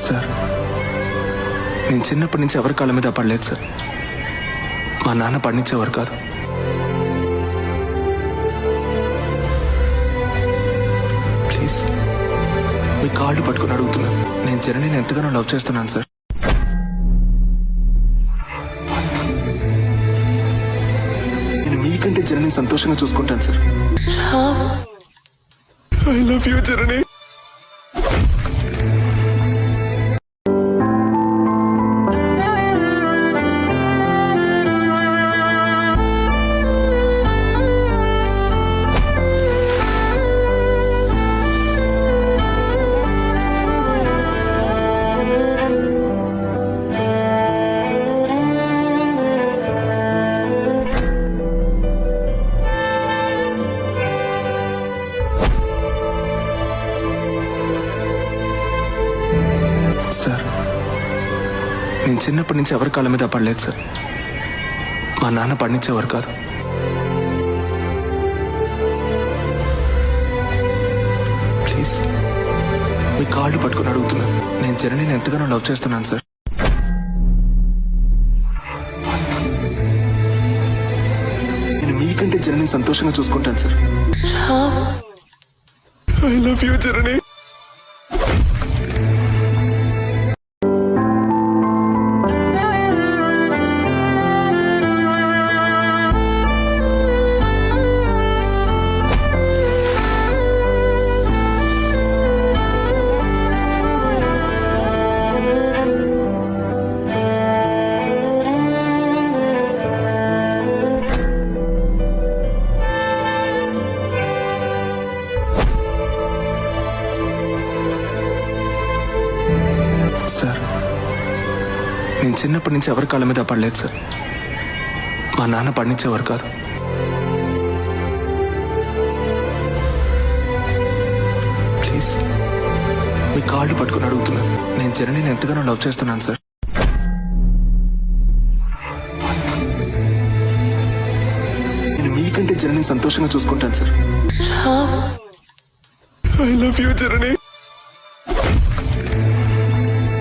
Sir, నేను చిన్నప్పటి నుంచి ఎవరి కాళ్ళ మీద పడలేదు సార్. మా నాన్న పండించేవారు కాదు. ప్లీజ్ మీ కాళ్ళు పట్టుకుని అడుగుతున్నాను. నేను జననిని ఎంతగానో లవ్ చేస్తున్నాను సార్. నేను మీకంటే జనని సంతోషంగా చూసుకుంటాను sir. I love you Janani. Sir, నేను చిన్నప్పటి నుంచి ఎవరి కాళ్ళ మీద పడలేదు సార్. మా నాన్న పండించేవారు కాదు. ప్లీజ్ మీ కాళ్ళు పట్టుకుని అడుగుతున్నాను. నేను జననిని ఎంతగానో లవ్ చేస్తున్నాను సార్. నేను మీకంటే జనని సంతోషంగా చూసుకుంటాను sir. I love you Janani. Sir, నేను చిన్నప్పటి నుంచి ఎవరి కాళ్ళ మీద పడలేదు సార్. మా నాన్న పండించేవారు కాదు. ప్లీజ్ మీ కాళ్ళు పట్టుకుని అడుగుతున్నాను. నేను జననిని ఎంతగానో లవ్ చేస్తున్నాను సార్. నేను మీకంటే జనని సంతోషంగా చూసుకుంటాను sir. I love you Janani.